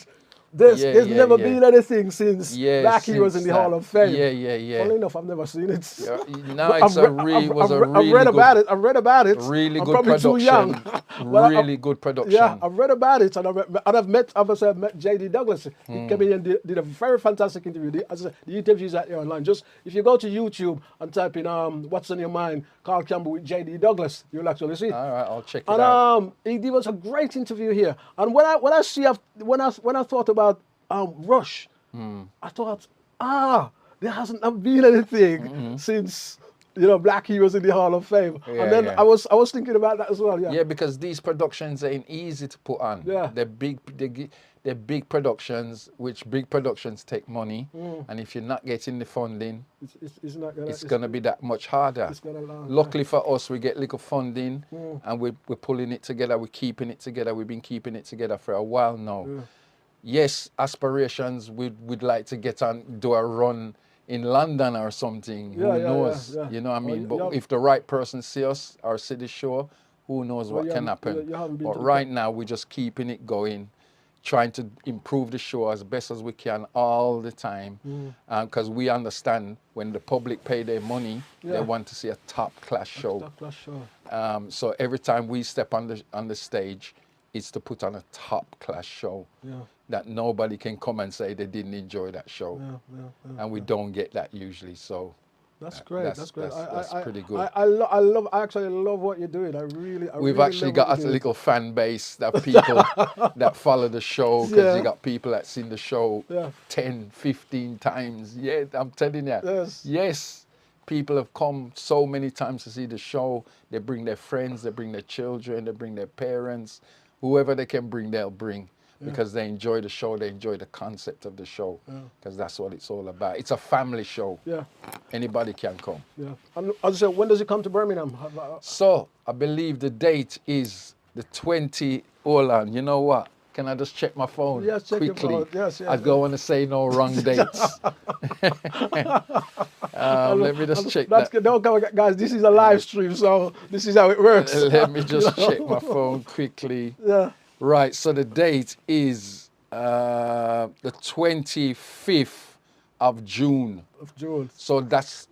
there's never been anything since Black Heroes in the Hall of Fame. Yeah. Funnily enough, I've never seen it. No, it's a really I've read about it. Really I'm good probably production. too young. Really good production. Yeah, I've read about it, and I've met J.D. Douglas. He came in and did a very fantastic interview. The interviews out there online. Just if you go to YouTube and type in "What's on Your Mind," Carl Campbell with J.D. Douglas, you'll actually see it. All right, I'll check it out. He gave us a great interview here. And when I thought about Rush, I thought, there hasn't been anything since Black Heroes in the Hall of Fame. And then I was thinking about that as well. Yeah. Yeah, because these productions ain't easy to put on. Yeah. They're big productions, which big productions take money, and if you're not getting the funding, it's gonna be that much harder. It's gonna last. Luckily for us, we get little funding, and we're pulling it together. We're keeping it together. We've been keeping it together for a while now. Yeah. Yes, aspirations. We'd like to get on, do a run in London or something. Who knows? Yeah. You know what I mean? But if the right person see us or see the show, who knows what can happen? But right now, we're just keeping it going, trying to improve the show as best as we can all the time, because we understand when the public pay their money, they want to see a top-class show. Top-class show. So every time we step on the stage, it's to put on a top-class show that nobody can come and say they didn't enjoy that show. And we don't get that usually, so that's great. That's great. That's pretty good. I actually love what you're doing. We've actually got a little fan base that people that follow the show, because you got people that seen the show 10, 15 times. Yeah, I'm telling you. Yes. People have come so many times to see the show. They bring their friends, they bring their children, they bring their parents. Whoever they can bring, they'll bring, because they enjoy the show, they enjoy the concept of the show, because that's what it's all about. It's a family show. Yeah. Anybody can come. Yeah. And as I said, when does it come to Birmingham? So, I believe the date is the 20, hold on, you know what? Can I just check my phone quickly? Your phone. Yes, I don't want to say no wrong dates. Let me just check that. Don't come, guys, this is a live stream, so this is how it works. Let me just check my phone quickly. Yeah. Right, so the date is the 25th of June. So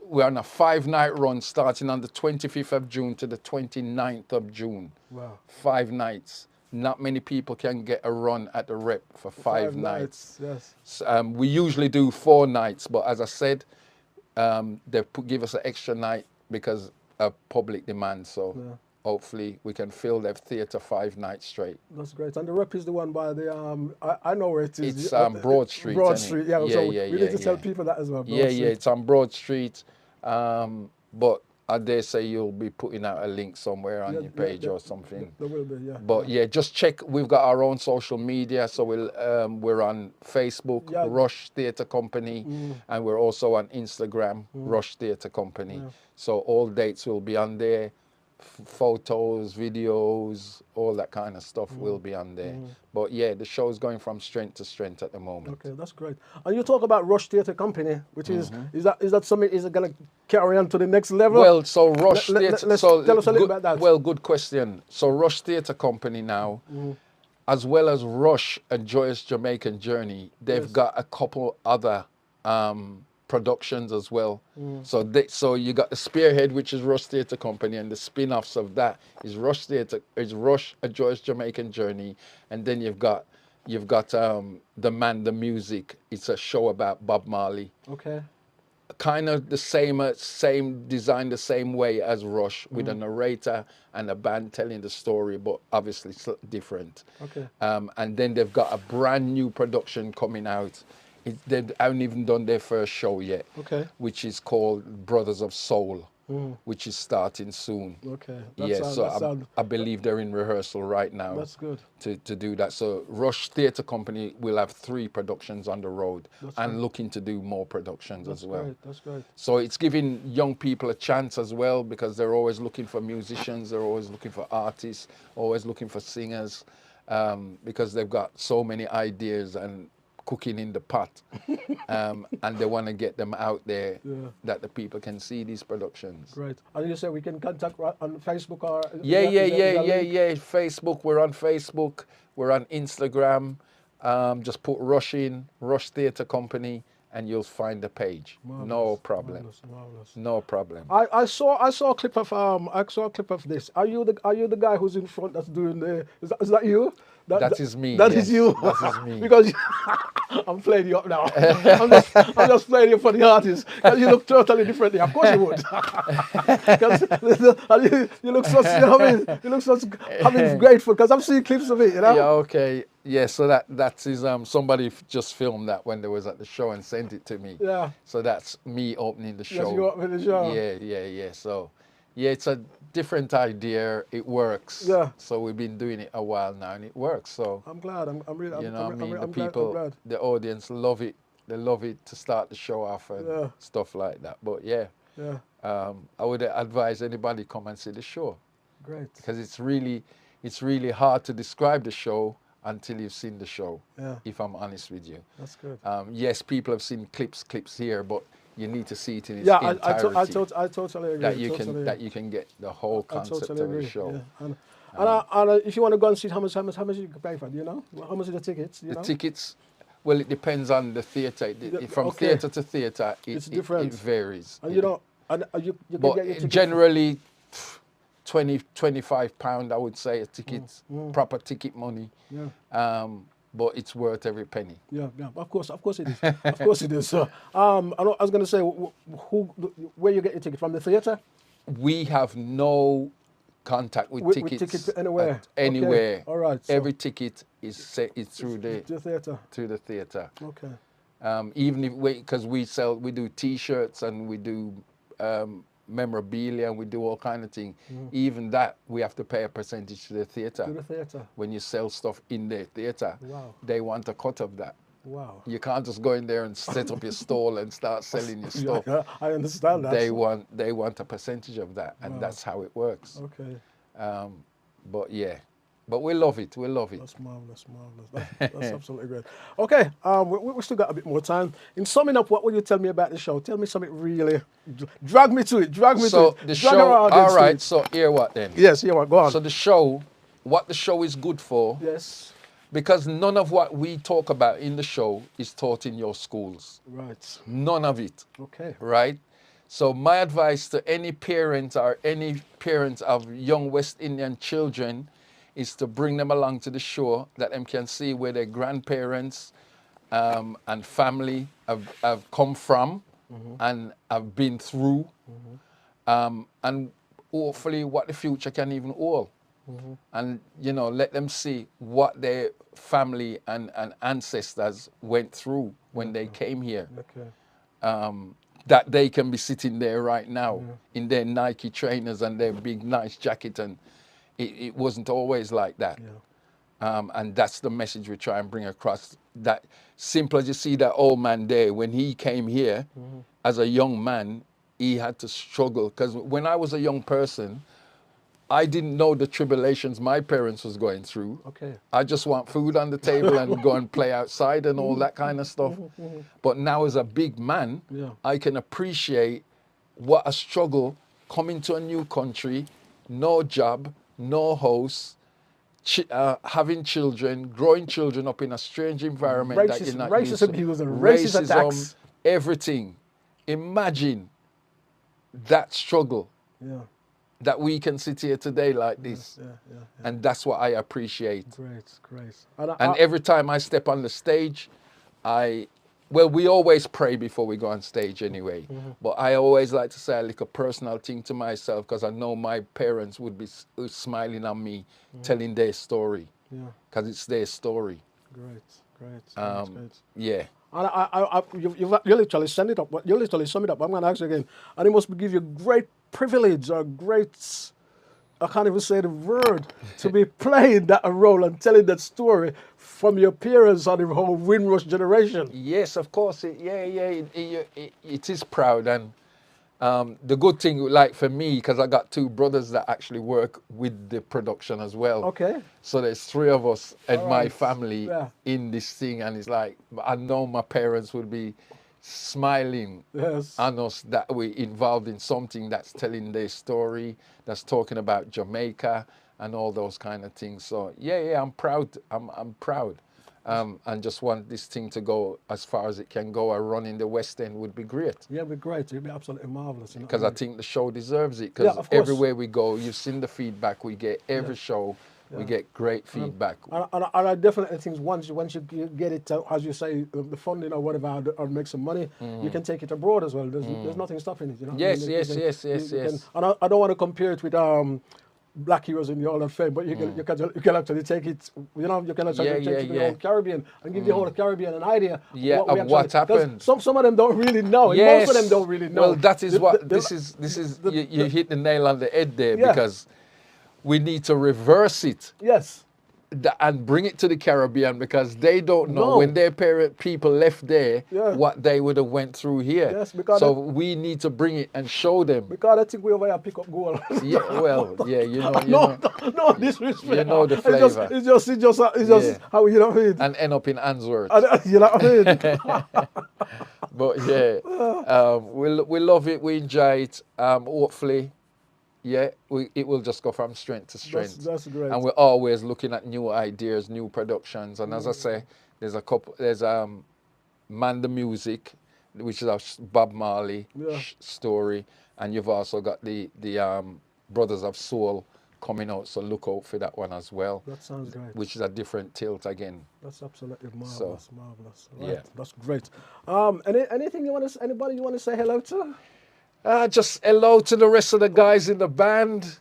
we're on a 5-night run starting on the 25th of June to the 29th of June. Wow. 5 nights. Not many people can get a run at the Rep for 5 nights. Yes. We usually do 4 nights, but as I said, give us an extra night because of public demand. So hopefully we can fill that theatre 5 nights straight. That's great. And the rep is the one by the I know where it is. It's Broad Street. Broad Isn't Street. it? Yeah. Yeah, So yeah, we yeah, need to tell people that as well. Broad Street. It's on Broad Street. But I dare say you'll be putting out a link somewhere on your page or something. There will be, yeah. But just check. We've got our own social media, so we're on Facebook, Rush Theatre Company, and we're also on Instagram, Rush Theatre Company. So all dates will be on there. Photos, videos, all that kind of stuff will be on there. But yeah, the show's going from strength to strength at the moment. Okay, that's great. And you talk about Rush Theatre Company, which is that something is going to carry on to the next level? Well, so Rush Theatre. Let's tell us a little about that. Well, good question. So Rush Theatre Company now, as well as Rush and Joyous Jamaican Journey, they've got a couple other productions as well. So you got the Spearhead, which is Rush Theatre Company, and the spin-offs of that is Rush Theatre, is Rush a Joyous Jamaican Journey, and then you've got The Man, the Music. It's a show about Bob Marley. Okay. Kind of the same design, the same way as Rush, with a narrator and a band telling the story, but obviously different. Okay. And then they've got a brand new production coming out. They haven't even done their first show yet, which is called Brothers of Soul, which is starting soon. Okay. I believe they're in rehearsal right now. That's good. To do that. So Rush Theatre Company will have 3 productions on the road and looking to do more productions as well. Great. That's great. So it's giving young people a chance as well, because they're always looking for musicians, they're always looking for artists, always looking for singers, because they've got so many ideas and cooking in the pot, and they want to get them out there that the people can see these productions. Great. And you say we can contact on Facebook or? Yeah. Facebook, we're on Facebook, we're on Instagram. Just put Rush in, Rush Theatre Company, and you'll find the page. Marvelous, no problem. Marvelous. No problem. I saw a clip of this. Are you the guy who's in front that's doing the? Is that you? That is me. That is you. That is me. Because I'm playing you up now. I'm just playing you for the artist. Because you look totally differently. Of course you would. Because you look so, you look so grateful. Because I've seen clips of it, you know. Yeah. Okay. Yeah. So that is somebody just filmed that when they was at the show and sent it to me. Yeah. So that's me opening the show. Yes, you opening the show. Yeah. So. Yeah, it's a different idea. It works. Yeah. So we've been doing it a while now, and it works. So I'm glad. I'm really. You know, I'm the glad, people, the audience love it. They love it to start the show off and stuff like that. But yeah. I would advise anybody come and see the show. Great. Because it's really hard to describe the show until you've seen the show. Yeah. If I'm honest with you. That's good. Yes, people have seen clips here, but you need to see it in its entirety. I totally agree. That you can get the whole concept of the show. Yeah. And if you want to go and see it, how much you can pay for? Do you know? How much are the tickets? Do you know? Tickets, well, it depends on the theatre. From theatre to theatre, it's different. It varies. And you can get your tickets. Generally, £25, I would say, a ticket, proper ticket money. Yeah. But it's worth every penny. Yeah. Of course it is. Of course it is. So, I was going to say, where you get your ticket from? The theatre? We have no contact with tickets. Tickets anywhere. Anywhere. Okay. All right. So every ticket is through the theatre. Through the theatre. Okay. Even if because we do T-shirts and we do memorabilia and we do all kind of things. Even that we have to pay a percentage to the theatre. To the theatre. When you sell stuff in the theatre, they want a cut of that. Wow. You can't just go in there and set up your stall and start selling your stuff. Yeah, I understand that. They want a percentage of that, and that's how it works. Okay. But we love it. We love it. That's marvelous. That's absolutely great. Okay, we still got a bit more time. In summing up, what would you tell me about the show? Tell me something really. Drag me to it. So the show. All right. So hear what then? Yes. Hear what. Go on. So the show, what the show is good for. Yes. Because none of what we talk about in the show is taught in your schools. Right. None of it. Okay. Right? So my advice to any parent or any parents of young West Indian children is to bring them along to the show, that them can see where their grandparents and family have come from, and have been through, and hopefully what the future can even hold. And, you know, let them see what their family and ancestors went through when they came here. That they can be sitting there right now in their Nike trainers and their big nice jacket, and it wasn't always like that. And that's the message we try and bring across. That simple as you see that old man there, when he came here as a young man, he had to struggle. Because when I was a young person, I didn't know the tribulations my parents was going through. I just want food on the table and go and play outside and all that kind of stuff. But now as a big man, I can appreciate what a struggle coming to a new country, no job, no house, having children, growing children up in a strange environment that you're not used to. Racist attacks. Everything. Imagine that struggle. That we can sit here today like this. And that's what I appreciate. Great. And every time I step on the stage, we always pray before we go on stage anyway. But I always like to say a little personal thing to myself, because I know my parents would be smiling at me, telling their story. Because it's their story. Great. Yeah. And you literally sum it up. You literally sum it up. I'm going to ask you again. And it must give you great privilege or great, I can't even say the word, to be playing that role and telling that story from your parents and the whole Windrush generation. Yes, of course. It is proud. And the good thing, like for me, because I got two brothers that actually work with the production as well. So there's three of us and my family in this thing. And it's like, I know my parents would be smiling on us that we're involved in something that's telling their story, that's talking about Jamaica and all those kind of things. So I'm proud. I'm proud. And just want this thing to go as far as it can go. A run in the West End would be great. Yeah, it'd be great. It'd be absolutely marvelous. Because I think the show deserves it. Because everywhere we go, you've seen the feedback we get. Every show, we get great feedback. And I definitely think once you get it, as you say, the funding or whatever, or make some money, you can take it abroad as well. There's nothing stopping it. You know? Yes. And I don't want to compare it with Black Heroes in the Hall of Fame, but you can actually take it. You know, you can actually take it to the whole Caribbean and give the whole Caribbean an idea. Of what happened. Some of them don't really know. Most of them don't really know. Well, that is you hit the nail on the head there, because we need to reverse it. And bring it to the Caribbean, because they don't know when their people left there what they would have went through here. So we need to bring it and show them. Because I think we over here pick up gold. You know. No disrespect. You know the flavor. It's just how you know what I mean. And end up in Answorth. You know what I mean. But we love it. We enjoy it. Hopefully. It will just go from strength to strength. That's great. And we're always looking at new ideas, new productions. And as I say, there's Man the Music, which is a Bob Marley story. And you've also got the Brothers of Soul coming out, so look out for that one as well. That sounds great. Which is a different tilt again. That's absolutely marvelous, marvelous. Right. Yeah. That's great. Anything anybody you want to say hello to? Just hello to the rest of the guys in the band.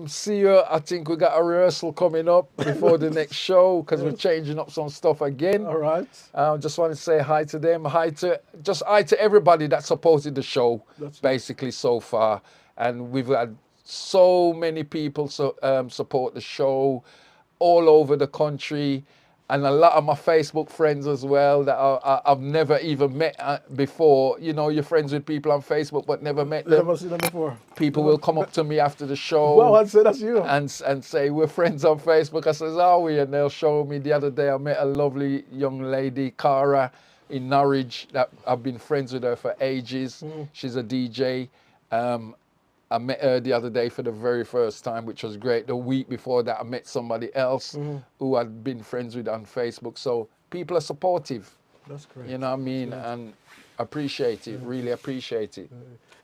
See you. I think we got a rehearsal coming up before the next show, because we're changing up some stuff again. All right. Just want to say hi to them. Hi to everybody that supported the show, basically so far. And we've had so many people support the show all over the country. And a lot of my Facebook friends as well that I've never even met before. You know, you're friends with people on Facebook but never met them. Never seen them before. People will come up to me after the show. Well, I'd say that's you. And say, we're friends on Facebook. I says, are we? And they'll show me. The other day I met a lovely young lady, Cara, in Norwich. That I've been friends with her for ages. She's a DJ. I met her the other day for the very first time, which was great. The week before that, I met somebody else who I'd been friends with on Facebook. So people are supportive. That's great. You know what I mean? And Appreciate it. Really appreciate it.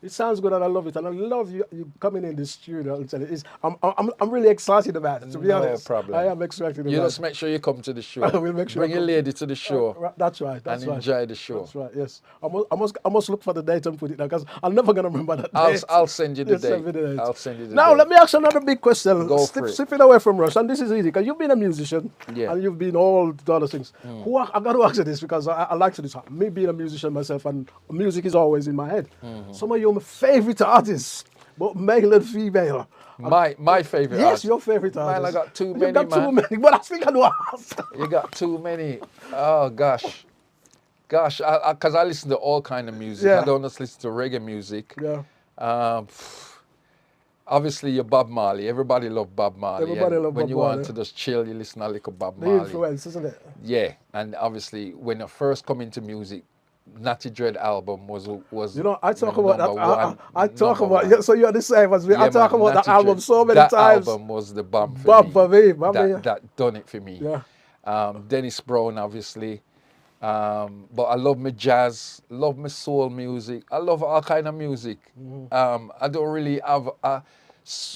It sounds good and I love it. And I love you coming in the studio. I'm really excited about it, to be honest. Problem. I am excited You about just it. make sure you come to the show. We'll make sure Bring your lady to the show. That's right. That's and right. enjoy the show. That's right, yes. I must look for the date and put it down because I'm never going to remember that date. I'll send you the Yes, date. send me the date. I'll send you the Now, date. let me ask you another big question. Go for it. Stepping away from Rush, and this is easy because you've been a musician Yeah. and you've been all the other things. I've got to ask you this because I like to do this. Me being a musician myself and music is always in my head. Some of your favorite artists, both male and female. My favorite. Yes, artist. your favorite artist. Man, I got too many. You got too many, but I think I know. You got too many. Oh gosh, because I listen to all kind of music. Yeah. I don't just listen to reggae music. Yeah. Obviously, you're Bob Marley. Everybody love Bob Marley. Everybody And love when Bob you Marley. want to just chill, you listen to a little Bob The Marley. influence, isn't it? Yeah, and obviously, when I first come into music, Natty Dread album was. You know, I talk my about number that. one- I talk number about. one. So you're the same as me. I Yeah, talk man, about that Natty album Dread. so many that times. album was the bomb for Bomb me. for me, bomb for you. That done it for me. Yeah. Dennis Brown, obviously. But I love my jazz, love my soul music. I love all kind of music. I don't really have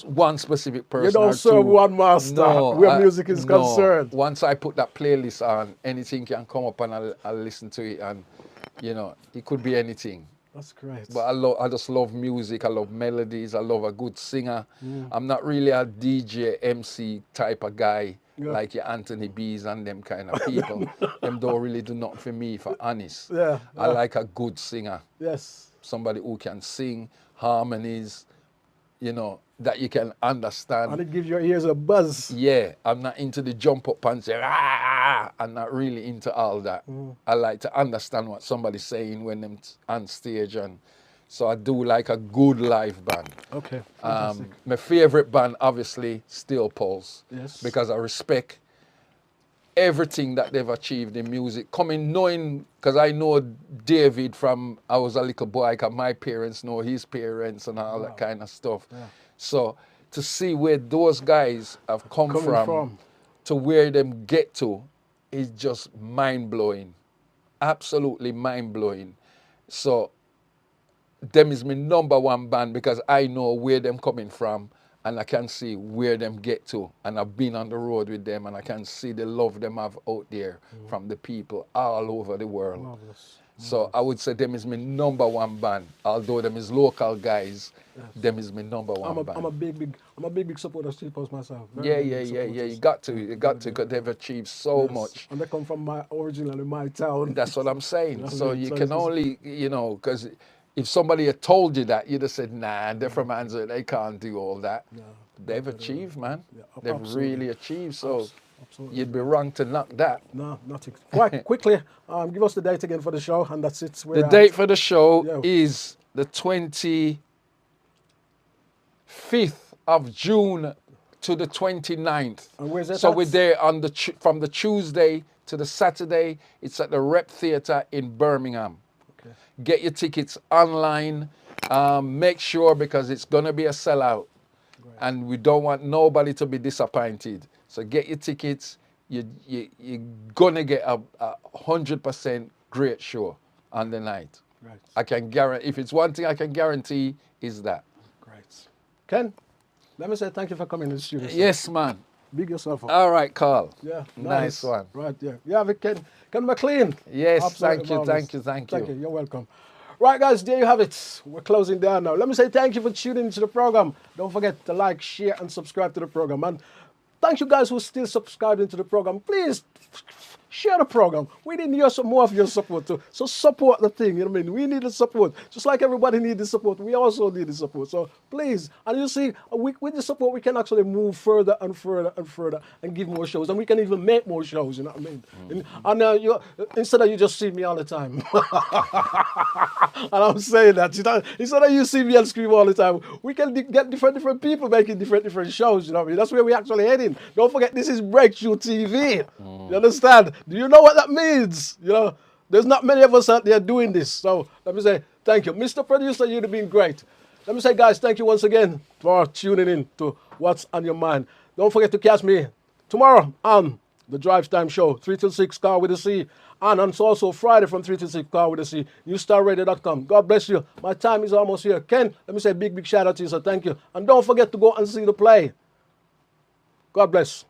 one specific person. You don't or serve two. one master where music is concerned. Once I put that playlist on, anything can come up and I'll listen to it, and you know, it could be anything. That's great. But I just love music. I love melodies. I love a good singer. I'm not really a DJ, MC type of guy like your Anthony B's and them kind of people. Them don't really do nothing for me, for honest. Yeah. I like a good singer. Yes. Somebody who can sing harmonies, you know, that you can understand. And it gives your ears a buzz. Yeah, I'm not into the jump up and say, ah, I'm not really into all that. I like to understand what somebody's saying when them on stage, and so I do like a good live band. Okay, fantastic. My favorite band, obviously, Steel Pulse. Yes. Because I respect everything that they've achieved in music. Knowing, because I know David from, I was a little boy, 'cause my parents know his parents and all that kind of stuff. Yeah. So to see where those guys have come from to where them get to is just mind-blowing. Absolutely mind-blowing. So them is my number one band because I know where them coming from and I can see where them get to. And I've been on the road with them and I can see the love them have out there from the people all over the world. Marvelous. So I would say them is my number one band. Although them is local guys, them is my number one band. I'm a big supporter of Steel Pulse myself. Yeah. You got to, because they've achieved so much. And they come from originally my town. That's what I'm saying. That's So it. you So can it's- only, you know, because if somebody had told you that, you'd have said, nah, they're from Anza, they can't do all that. Yeah. They've achieved, man. Yeah, They've absolutely. really achieved. So Absolutely. you'd be wrong to knock that. No, nothing. Quite quickly, give us the date again for the show, and that's it. The date for the show Yeah. is the 25th of June to the 29th. And where's that So at? we're there on from the Tuesday to the Saturday. It's at the Rep Theatre in Birmingham. Okay. Get your tickets online. Make sure, because it's going to be a sellout. Right. And we don't want nobody to be disappointed. So get your tickets. You're going to get a 100% great show on the night. Right. I can guarantee, if it's one thing I can guarantee, is that. Great. Ken, let me say thank you for coming to the studio. sir. Yes, man. Big yourself up. All right, Carl. Yeah. Nice one. Right, yeah. Yeah, Ken McLean. Yes, Absolutely thank you, marvelous. thank you. You're welcome. Right, guys, there you have it. We're closing down now. Let me say thank you for tuning into the program. Don't forget to like, share, and subscribe to the program. And thank you guys who still subscribing to the program. Please share the program. We need some more of your support too. So support the thing, you know what I mean? We need the support. Just like everybody needs the support, we also need the support. So please, and you see, with the support, we can actually move further and further and further and give more shows. And we can even make more shows, you know what I mean? And instead of you just see me all the time. And I'm saying that, you know, instead of you see me on screen all the time, we can get different people making different shows, you know what I mean? That's where we're actually heading. Don't forget, this is Breakthrough TV. You understand? Do you know what that means? You know, there's not many of us out there doing this. So let me say thank you. Mr. Producer, you've been great. Let me say, guys, thank you once again for tuning in to What's on Your Mind. Don't forget to catch me tomorrow on The Drive Time Show, 3 till 6, Car with a C. And on also Friday from 3 till 6, Car with a C. NewstarRadio.com. God bless you. My time is almost here. Ken, let me say a big shout out to you, so thank you. And don't forget to go and see the play. God bless.